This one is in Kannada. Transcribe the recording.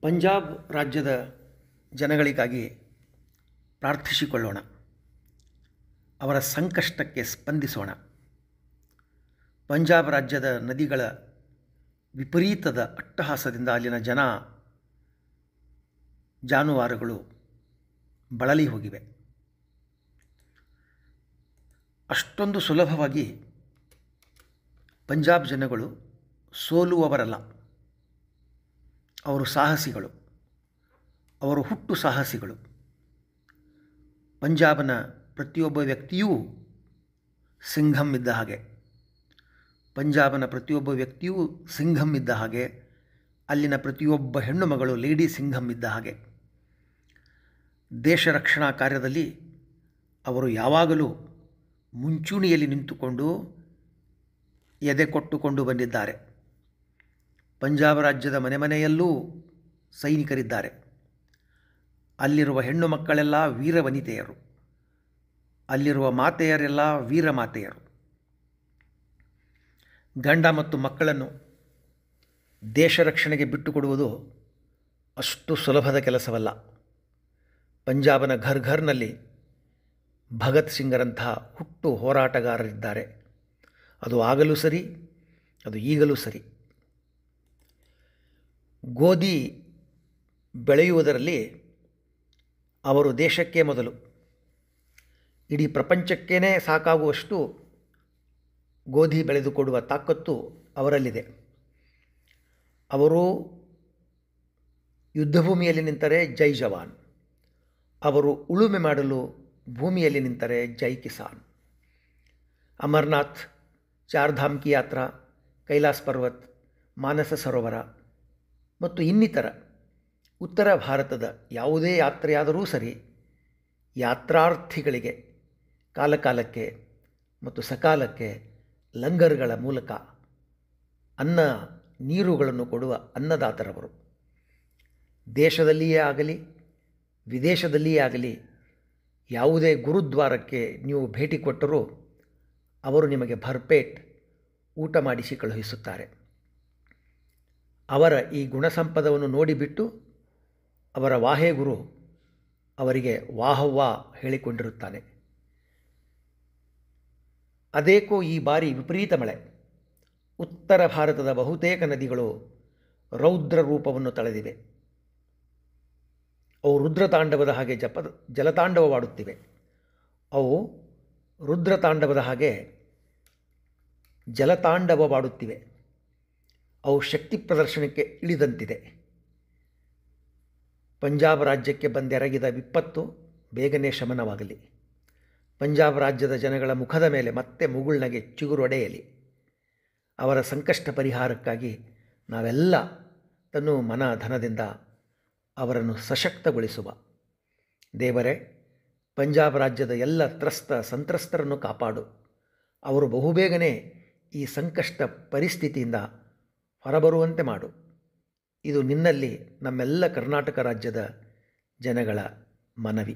ಪಂಜಾಬ್ ರಾಜ್ಯದ ಜನಗಳಿಗಾಗಿ ಪ್ರಾರ್ಥಿಸಿಕೊಳ್ಳೋಣ. ಅವರ ಸಂಕಷ್ಟಕ್ಕೆ ಸ್ಪಂದಿಸೋಣ. ಪಂಜಾಬ್ ರಾಜ್ಯದ ನದಿಗಳ ವಿಪರೀತದ ಅಟ್ಟಹಾಸದಿಂದ ಅಲ್ಲಿನ ಜಾನುವಾರುಗಳು ಬಳಲಿ ಹೋಗಿವೆ. ಅಷ್ಟೊಂದು ಸುಲಭವಾಗಿ ಪಂಜಾಬ್ ಜನಗಳು ಸೋಲುವವರಲ್ಲ. ಅವರು ಸಾಹಸಿಗಳು, ಅವರು ಹುಟ್ಟು ಸಾಹಸಿಗಳು. ಪಂಜಾಬ್ನ ಪ್ರತಿಯೊಬ್ಬ ವ್ಯಕ್ತಿಯೂ ಸಿಂಘಂ ಇದ್ದ ಹಾಗೆ, ಪಂಜಾಬ್ನ ಪ್ರತಿಯೊಬ್ಬ ವ್ಯಕ್ತಿಯೂ ಸಿಂಘಂ ಇದ್ದ ಹಾಗೆ, ಅಲ್ಲಿನ ಪ್ರತಿಯೊಬ್ಬ ಹೆಣ್ಣು ಮಗಳು ಲೇಡಿ ಸಿಂಘಂ ಇದ್ದ ಹಾಗೆ. ದೇಶ ರಕ್ಷಣಾ ಕಾರ್ಯದಲ್ಲಿ ಅವರು ಯಾವಾಗಲೂ ಮುಂಚೂಣಿಯಲ್ಲಿ ನಿಂತುಕೊಂಡು ಎದೆ ಕೊಟ್ಟುಕೊಂಡು ಬಂದಿದ್ದಾರೆ. ಪಂಜಾಬ್ ರಾಜ್ಯದ ಮನೆ ಮನೆಯಲ್ಲೂ ಸೈನಿಕರಿದ್ದಾರೆ. ಅಲ್ಲಿರುವ ಹೆಣ್ಣು ಮಕ್ಕಳೆಲ್ಲ ವೀರವನಿತೆಯರು, ಅಲ್ಲಿರುವ ಮಾತೆಯರೆಲ್ಲ ವೀರಮಾತೆಯರು. ಗಂಡ ಮತ್ತು ಮಕ್ಕಳನ್ನು ದೇಶ ರಕ್ಷಣೆಗೆ ಬಿಟ್ಟುಕೊಡುವುದು ಅಷ್ಟು ಸುಲಭದ ಕೆಲಸವಲ್ಲ. ಪಂಜಾಬ್ನ ಘರ್ನಲ್ಲಿ ಭಗತ್ ಸಿಂಗರಂತಹ ಹುಟ್ಟು ಹೋರಾಟಗಾರರಿದ್ದಾರೆ. ಅದು ಆಗಲೂ ಸರಿ, ಅದು ಈಗಲೂ ಸರಿ. ಗೋಧಿ ಬೆಳೆಯುವುದರಲ್ಲಿ ಅವರು ದೇಶಕ್ಕೆ ಮೊದಲು, ಇಡೀ ಪ್ರಪಂಚಕ್ಕೇ ಸಾಕಾಗುವಷ್ಟು ಗೋಧಿ ಬೆಳೆದುಕೊಡುವ ತಾಕತ್ತು ಅವರಲ್ಲಿದೆ. ಅವರು ಯುದ್ಧಭೂಮಿಯಲ್ಲಿ ನಿಂತರೆ ಜೈ ಜವಾನ್, ಅವರು ಉಳುಮೆ ಮಾಡಲು ಭೂಮಿಯಲ್ಲಿ ನಿಂತರೆ ಜೈ ಕಿಸಾನ್. ಅಮರನಾಥ್, ಚಾರ್ಧಾಮ್ ಕಿ ಯಾತ್ರಾ, ಕೈಲಾಸ್ ಪರ್ವತ್, ಮಾನಸ ಸರೋವರ ಮತ್ತು ಇನ್ನಿತರ ಉತ್ತರ ಭಾರತದ ಯಾವುದೇ ಯಾತ್ರೆಯಾದರೂ ಸರಿ, ಯಾತ್ರಾರ್ಥಿಗಳಿಗೆ ಕಾಲಕಾಲಕ್ಕೆ ಮತ್ತು ಸಕಾಲಕ್ಕೆ ಲಂಗರ್ಗಳ ಮೂಲಕ ಅನ್ನ ನೀರುಗಳನ್ನು ಕೊಡುವ ಅನ್ನದಾತರವರು. ದೇಶದಲ್ಲಿಯೇ ಆಗಲಿ ವಿದೇಶದಲ್ಲಿಯೇ ಆಗಲಿ ಯಾವುದೇ ಗುರುದ್ವಾರಕ್ಕೆ ನೀವು ಭೇಟಿ ಕೊಟ್ಟರೂ ಅವರು ನಿಮಗೆ ಭರ್ಪೇಟ್ ಊಟ ಮಾಡಿಸಿ ಕಳುಹಿಸುತ್ತಾರೆ. ಅವರ ಈ ಗುಣಸಂಪದವನ್ನು ನೋಡಿಬಿಟ್ಟು ಅವರ ವಾಹೇಗುರು ಅವರಿಗೆ ವಾಹವ್ವಾ ಹೇಳಿಕೊಂಡಿರುತ್ತಾನೆ. ಅದೇಕೋ ಈ ಬಾರಿ ವಿಪರೀತ ಮಳೆ. ಉತ್ತರ ಭಾರತದ ಬಹುತೇಕ ನದಿಗಳು ರೌದ್ರ ರೂಪವನ್ನು ತಳೆದಿವೆ. ಅವು ರುದ್ರತಾಂಡವದ ಹಾಗೆ ಜಲತಾಂಡವವಾಡುತ್ತಿವೆ. ಅವು ರುದ್ರತಾಂಡವದ ಹಾಗೆ ಜಲತಾಂಡವವಾಡುತ್ತಿವೆ. ಅವು ಶಕ್ತಿ ಪ್ರದರ್ಶನಕ್ಕೆ ಇಳಿದಂತಿದೆ. ಪಂಜಾಬ್ ರಾಜ್ಯಕ್ಕೆ ಬಂದೆರಗಿದ ವಿಪತ್ತು ಬೇಗನೆ ಶಮನವಾಗಲಿ. ಪಂಜಾಬ್ ರಾಜ್ಯದ ಜನಗಳ ಮುಖದ ಮೇಲೆ ಮತ್ತೆ ಮುಗುಳ್ನಗೆ ಚಿಗುರೊಡೆಯಲಿ. ಅವರ ಸಂಕಷ್ಟ ಪರಿಹಾರಕ್ಕಾಗಿ ನಾವೆಲ್ಲ ತನ್ನು ಮನ ಧನದಿಂದ ಅವರನ್ನು ಸಶಕ್ತಗೊಳಿಸುವ. ದೇವರೇ, ಪಂಜಾಬ್ ರಾಜ್ಯದ ಎಲ್ಲ ಸಂತ್ರಸ್ತರನ್ನು ಕಾಪಾಡು. ಅವರು ಬಹುಬೇಗನೆ ಈ ಸಂಕಷ್ಟ ಪರಿಸ್ಥಿತಿಯಿಂದ ಹೊರಬರುವಂತೆ ಮಾಡು. ಇದು ನಿನ್ನಲ್ಲಿ ನಮ್ಮೆಲ್ಲ ಕರ್ನಾಟಕ ರಾಜ್ಯದ ಜನಗಳ ಮನವಿ.